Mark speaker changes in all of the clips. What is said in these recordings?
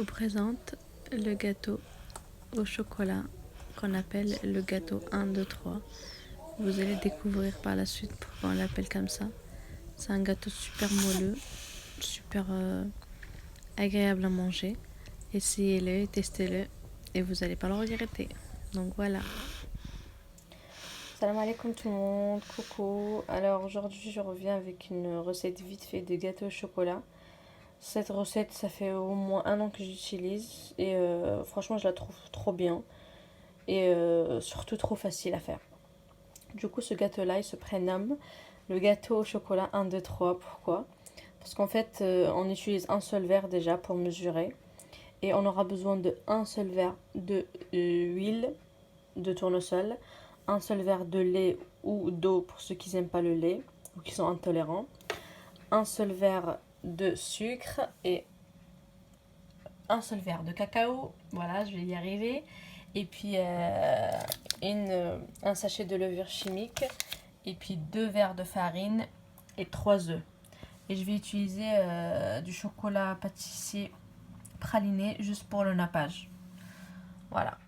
Speaker 1: vous présente le gâteau au chocolat qu'on appelle le gâteau 1, 2, 3. Vous allez découvrir par la suite pourquoi on l'appelle comme ça. C'est un gâteau super moelleux, super agréable à manger. Essayez-le, testez-le et vous n'allez pas le regretter. Donc voilà. Salam alaikum tout le monde, coucou. Alors aujourd'hui je reviens avec une recette vite fait de gâteau au chocolat. Cette recette, ça fait au moins 1 an que j'utilise et franchement, je la trouve trop bien et surtout trop facile à faire. Du coup, ce gâteau-là, il se prénomme le gâteau au chocolat 1, 2, 3. Pourquoi? Parce qu'en fait, on utilise un seul verre déjà pour mesurer et on aura besoin de un seul verre de huile de tournesol, un seul verre de lait ou d'eau pour ceux qui n'aiment pas le lait ou qui sont intolérants, un seul verre de sucre et un seul verre de cacao, voilà, je vais y arriver, et puis un sachet de levure chimique, et puis 2 verres de farine et 3 œufs. Et je vais utiliser du chocolat pâtissier praliné juste pour le nappage. Voilà.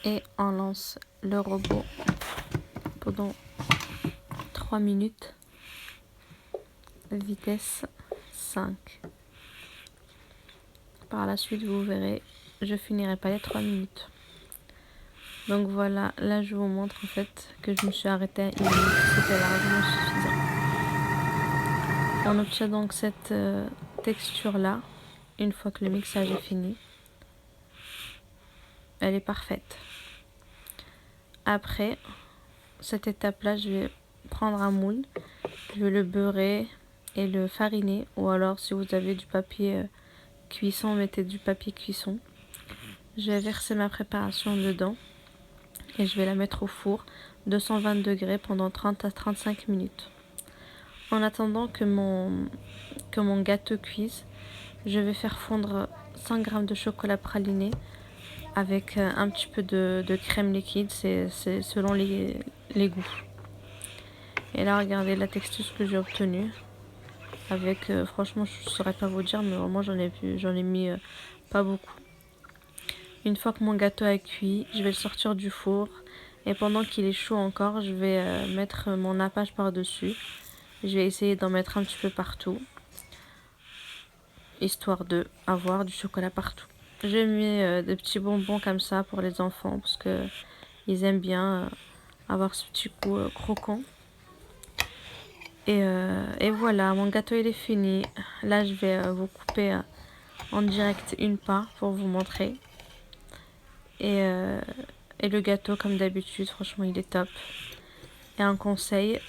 Speaker 1: Et on lance le robot pendant 3 minutes, vitesse 5. Par la suite, vous verrez, je finirai pas les 3 minutes. Donc voilà, là je vous montre en fait que je me suis arrêtée à 1 minute, c'était largement suffisant. On obtient donc cette texture là, une fois que le mixage est fini. Elle est parfaite. Après cette étape là, je vais prendre un moule, je vais le beurrer et le fariner, ou alors si vous avez du papier cuisson, mettez du papier cuisson. Je vais verser ma préparation dedans et je vais la mettre au four 220 degrés pendant 30 à 35 minutes. En attendant que mon gâteau cuise, je vais faire fondre 100 g de chocolat praliné avec un petit peu de crème liquide, c'est selon les goûts. Et là, regardez la texture que j'ai obtenue. Avec, franchement, je ne saurais pas vous dire, mais vraiment j'en ai mis pas beaucoup. Une fois que mon gâteau a cuit, je vais le sortir du four. Et pendant qu'il est chaud encore, je vais mettre mon nappage par-dessus. Je vais essayer d'en mettre un petit peu partout, histoire d'avoir du chocolat partout. J'ai mis des petits bonbons comme ça pour les enfants, parce que ils aiment bien avoir ce petit goût croquant. Et voilà, mon gâteau il est fini. Là, je vais vous couper en direct une part pour vous montrer. Et le gâteau, comme d'habitude, franchement, il est top. Et un conseil,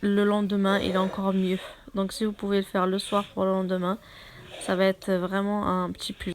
Speaker 1: le lendemain, il est encore mieux. Donc si vous pouvez le faire le soir pour le lendemain, ça va être vraiment un petit plus.